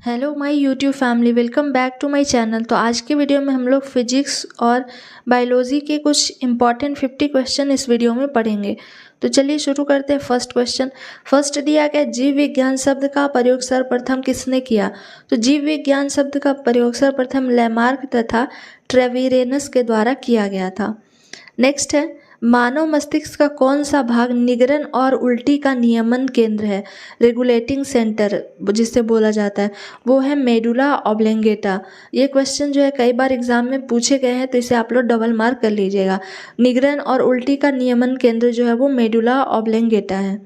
Hello my YouTube family, welcome back to my channel. तो आज के वीडियो में हम लोग फिजिक्स और बायोलॉजी के कुछ इंपॉर्टेंट 50 क्वेश्चन इस वीडियो में पढ़ेंगे। तो चलिए शुरू करते हैं। फर्स्ट क्वेश्चन फर्स्ट दिया गया, जीव विज्ञान शब्द का प्रयोग सर्वप्रथम किसने किया? तो जीव विज्ञान शब्द का प्रयोग सर्वप्रथम लैमार्क तथा ट्रेविरेनस के द्वारा किया गया था। नेक्स्ट है, मानव मस्तिष्क का कौन सा भाग निगरण और उल्टी का नियमन केंद्र है, रेगुलेटिंग सेंटर जिसे बोला जाता है, वो है मेडुला ऑब्लेंगेटा। ये क्वेश्चन जो है कई बार एग्जाम में पूछे गए हैं, तो इसे आप लोग डबल मार्क कर लीजिएगा। निगरण और उल्टी का नियमन केंद्र जो है वो मेडुला ऑब्लेंगेटा है।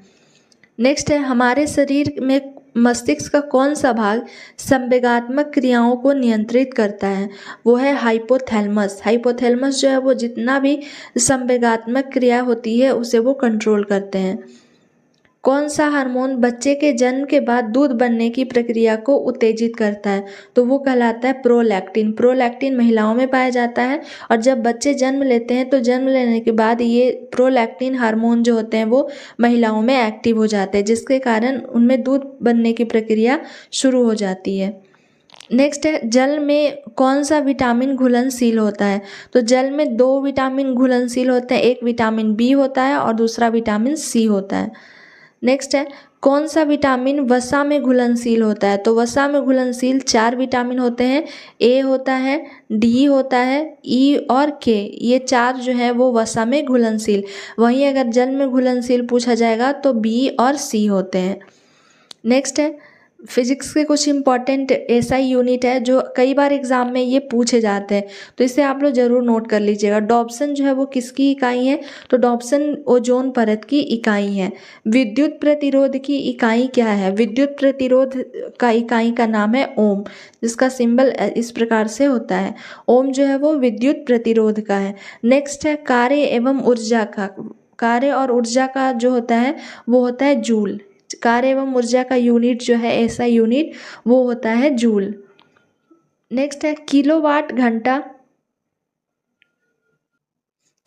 नेक्स्ट है, हमारे शरीर में मस्तिष्क का कौन सा भाग संवेगात्मक क्रियाओं को नियंत्रित करता है? वो है हाइपोथैलेमस। हाइपोथैलेमस जो है वो जितना भी संवेगात्मक क्रिया होती है उसे वो कंट्रोल करते हैं। कौन सा हार्मोन बच्चे के जन्म के बाद दूध बनने की प्रक्रिया को उत्तेजित करता है? तो वो कहलाता है प्रोलैक्टिन। प्रोलैक्टिन महिलाओं में पाया जाता है, और जब बच्चे जन्म लेते हैं तो जन्म लेने के बाद ये प्रोलैक्टिन हार्मोन जो होते हैं वो महिलाओं में एक्टिव हो जाते हैं, जिसके कारण उनमें दूध बनने की प्रक्रिया शुरू हो जाती है। नेक्स्ट है, जल में कौन सा विटामिन घुलनशील होता है? तो जल में दो विटामिन घुलनशील होते हैं, एक विटामिन बी होता है और दूसरा विटामिन सी होता है। नेक्स्ट है, कौन सा विटामिन वसा में घुलनशील होता है? तो वसा में घुलनशील 4 विटामिन होते हैं। ए होता है, डी होता है, ई और के, ये 4 जो है वो वसा में घुलनशील। वहीं अगर जल में घुलनशील पूछा जाएगा तो बी और सी होते हैं। नेक्स्ट है, फिजिक्स के कुछ इंपॉर्टेंट ऐसा यूनिट है जो कई बार एग्जाम में ये पूछे जाते हैं, तो इसे आप लोग जरूर नोट कर लीजिएगा। डॉप्सन जो है वो किसकी इकाई है? तो डॉप्सन ओजोन परत की इकाई है। विद्युत प्रतिरोध की इकाई क्या है? विद्युत प्रतिरोध का इकाई का नाम है ओम, जिसका सिंबल इस प्रकार से होता है। ओम जो है वो विद्युत प्रतिरोध का है। नेक्स्ट है, कार्य एवं ऊर्जा का। कार्य और ऊर्जा का जो होता है वो होता है जूल। कार्य एवं ऊर्जा का यूनिट जो है, ऐसा यूनिट, वो होता है जूल। नेक्स्ट है, किलोवाट घंटा।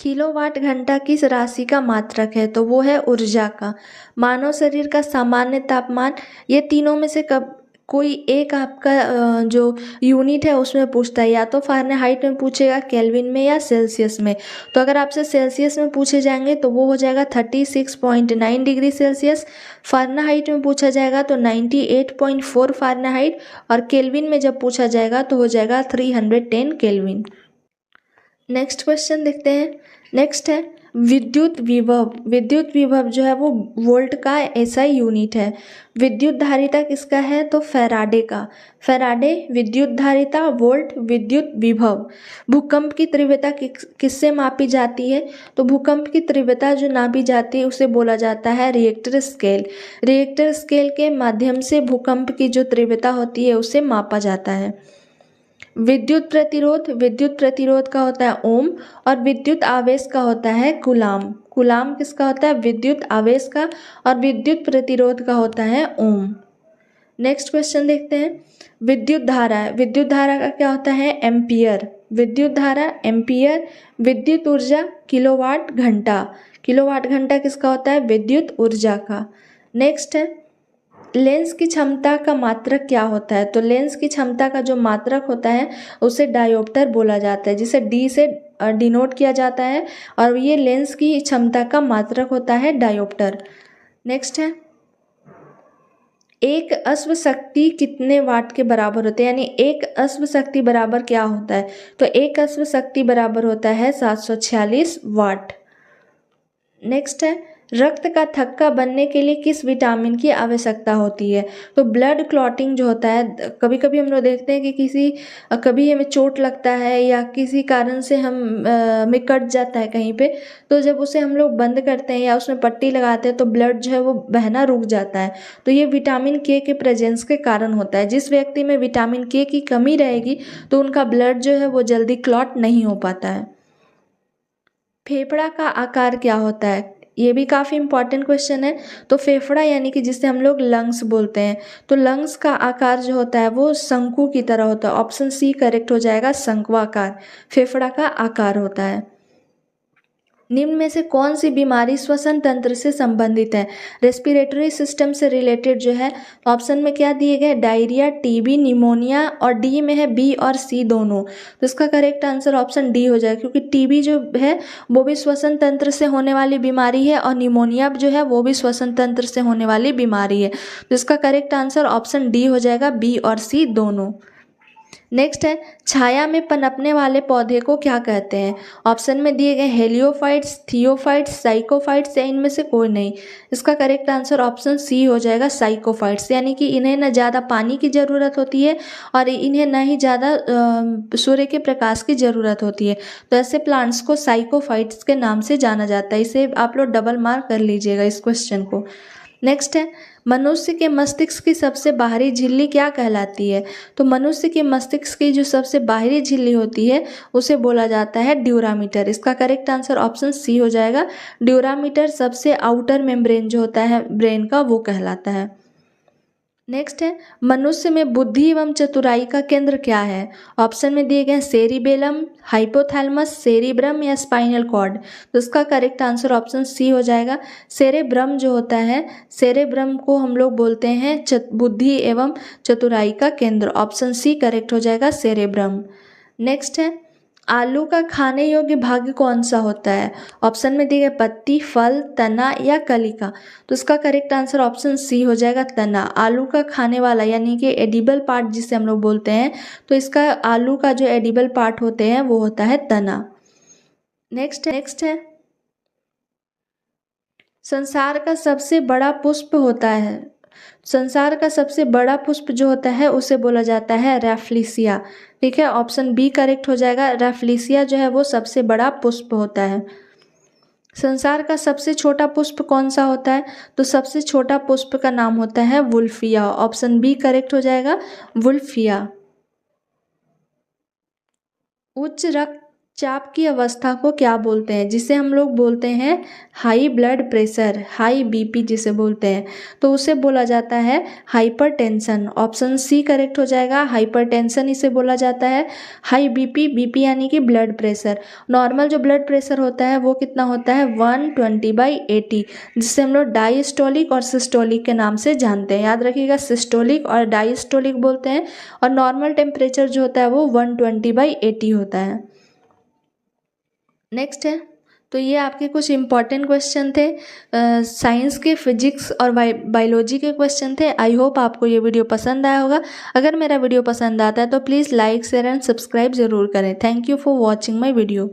किलोवाट घंटा किस राशि का मात्रक है? तो वो है ऊर्जा का। मानव शरीर का सामान्य तापमान, ये तीनों में से कब कोई एक आपका जो यूनिट है उसमें पूछता है, या तो फ़ारेनहाइट में पूछेगा, केल्विन में, या सेल्सियस में। तो अगर आपसे सेल्सियस में पूछे जाएंगे तो वो हो जाएगा 36.9 डिग्री सेल्सियस। फ़ारेनहाइट में पूछा जाएगा तो 98.4 फ़ारेनहाइट, और केल्विन में जब पूछा जाएगा तो हो जाएगा 310 केल्विन। नेक्स्ट क्वेश्चन देखते हैं। नेक्स्ट है, विद्युत विभव। विद्युत विभव जो है वो वोल्ट का ऐसा यूनिट है। विद्युत धारिता किसका है? तो फैराडे का। फैराडे विद्युत धारिता, वोल्ट विद्युत विभव। भूकंप की तीव्रता किससे मापी जाती है? तो भूकंप की तीव्रता जो नापी जाती है उसे बोला जाता है रिएक्टर स्केल। रिएक्टर स्केल के माध्यम से भूकंप की जो तीव्रता होती है उसे मापा जाता है। विद्युत प्रतिरोध, विद्युत प्रतिरोध का होता है ओम, और विद्युत आवेश का होता है कूलाम। कूलाम किसका होता है? विद्युत आवेश का, और विद्युत प्रतिरोध का होता है ओम। नेक्स्ट क्वेश्चन देखते हैं। विद्युत धारा, विद्युत धारा का क्या होता है? एम्पियर। विद्युत धारा एम्पियर। विद्युत ऊर्जा किलोवाट घंटा। किलोवाट घंटा किसका होता है? विद्युत ऊर्जा का। नेक्स्ट है, लेंस की क्षमता का मात्रक क्या होता है? तो लेंस की क्षमता का जो मात्रक होता है उसे डायोप्टर बोला जाता है, जिसे डी से डिनोट किया जाता है, और ये लेंस की क्षमता का मात्रक होता है डायोप्टर। नेक्स्ट है, एक अश्व शक्ति कितने वाट के बराबर होते हैं? यानी एक अश्व शक्ति बराबर क्या होता है? तो एक अश्व शक्ति बराबर होता है 746 वाट। नेक्स्ट है, रक्त का थक्का बनने के लिए किस विटामिन की आवश्यकता होती है? तो ब्लड क्लॉटिंग जो होता है, कभी कभी हम लोग देखते हैं कि कभी हमें चोट लगता है या किसी कारण से हम में कट जाता है कहीं पे, तो जब उसे हम लोग बंद करते हैं या उसमें पट्टी लगाते हैं तो ब्लड जो है वो बहना रुक जाता है। तो ये विटामिन के प्रेजेंस के कारण होता है। जिस व्यक्ति में विटामिन के की कमी रहेगी तो उनका ब्लड जो है वो जल्दी क्लॉट नहीं हो पाता है। फेफड़ा का आकार क्या होता है? ये भी काफ़ी इंपॉर्टेंट क्वेश्चन है। तो फेफड़ा यानी कि जिसे हम लोग लंग्स बोलते हैं, तो लंग्स का आकार जो होता है वो शंकु की तरह होता है। ऑप्शन सी करेक्ट हो जाएगा, शंक्वाकार फेफड़ा का आकार होता है। निम्न में से कौन सी बीमारी श्वसन तंत्र से संबंधित है? रेस्पिरेटरी सिस्टम से रिलेटेड जो है, ऑप्शन में क्या दिए गए? डायरिया, टीबी, निमोनिया, और डी में है बी और सी दोनों। तो इसका करेक्ट आंसर ऑप्शन डी हो जाएगा, क्योंकि टीबी जो है वो भी श्वसन तंत्र से होने वाली बीमारी है और निमोनिया जो है वो भी श्वसन तंत्र से होने वाली बीमारी है। तो इसका करेक्ट आंसर ऑप्शन डी हो जाएगा, बी और सी दोनों। नेक्स्ट है, छाया में पनपने वाले पौधे को क्या कहते हैं? ऑप्शन में दिए गए हेलियोफाइट्स, थियोफाइट्स, साइकोफाइट्स या इनमें से कोई नहीं। इसका करेक्ट आंसर ऑप्शन सी हो जाएगा, साइकोफाइट्स। यानी कि इन्हें न ज़्यादा पानी की ज़रूरत होती है और इन्हें न ही ज़्यादा सूर्य के प्रकाश की ज़रूरत होती है। तो ऐसे प्लांट्स को साइकोफाइट्स के नाम से जाना जाता है। इसे आप लोग डबल मार्क कर लीजिएगा इस क्वेश्चन को। नेक्स्ट है, मनुष्य के मस्तिष्क की सबसे बाहरी झिल्ली क्या कहलाती है? तो मनुष्य के मस्तिष्क की जो सबसे बाहरी झिल्ली होती है उसे बोला जाता है ड्यूरामीटर। इसका करेक्ट आंसर ऑप्शन सी हो जाएगा, ड्यूरामीटर सबसे आउटर मेम्ब्रेन जो होता है ब्रेन का वो कहलाता है। नेक्स्ट है, मनुष्य में बुद्धि एवं चतुराई का केंद्र क्या है? ऑप्शन में दिए गए सेरिबेलम, हाइपोथैलेमस, सेरिब्रम या स्पाइनल कॉर्ड। तो इसका करेक्ट आंसर ऑप्शन सी हो जाएगा, सेरेब्रम जो होता है, सेरेब्रम को हम लोग बोलते हैं बुद्धि एवं चतुराई का केंद्र। ऑप्शन सी करेक्ट हो जाएगा, सेरेब्रम। नेक्स्ट है, आलू का खाने योग्य भाग कौन सा होता है? ऑप्शन में दिए गए पत्ती, फल, तना या कलिका। तो इसका करेक्ट आंसर ऑप्शन सी हो जाएगा, तना। आलू का खाने वाला यानी कि एडिबल पार्ट जिसे हम लोग बोलते हैं, तो इसका आलू का जो एडिबल पार्ट होते हैं वो होता है तना। नेक्स्ट है, संसार का सबसे बड़ा पुष्प होता है, संसार का सबसे बड़ा पुष्प जो होता है उसे बोला जाता है रैफ्लेसिया। ठीक है, ऑप्शन बी करेक्ट हो जाएगा, रैफ्लेसिया जो है वो सबसे बड़ा पुष्प होता है। संसार का सबसे छोटा पुष्प कौन सा होता है? तो सबसे छोटा पुष्प का नाम होता है वुल्फिया। ऑप्शन बी करेक्ट हो जाएगा, वुल्फिया। उच्च रक्तचाप की अवस्था को क्या बोलते हैं? जिसे हम लोग बोलते हैं high blood pressure, high BP जिसे बोलते हैं, तो उसे बोला जाता है हाइपरटेंशन। ऑप्शन सी करेक्ट हो जाएगा, हाइपरटेंशन इसे बोला जाता है। हाई बीपी, बीपी यानी कि ब्लड प्रेशर। नॉर्मल जो ब्लड प्रेशर होता है वो कितना होता है? 120/80, जिसे हम लोग डायस्टोलिक और सिस्टोलिक के नाम से जानते हैं। याद रखिएगा, सिस्टोलिक और डायस्टोलिक बोलते हैं, और नॉर्मल टेम्परेचर जो होता है वो 120/80 होता है। नेक्स्ट है, तो ये आपके कुछ इंपॉर्टेंट क्वेश्चन थे, साइंस के, फिजिक्स और बायोलॉजी के क्वेश्चन थे। आई होप आपको ये वीडियो पसंद आया होगा। अगर मेरा वीडियो पसंद आता है तो please like, share and subscribe ज़रूर करें। Thank you for watching my video.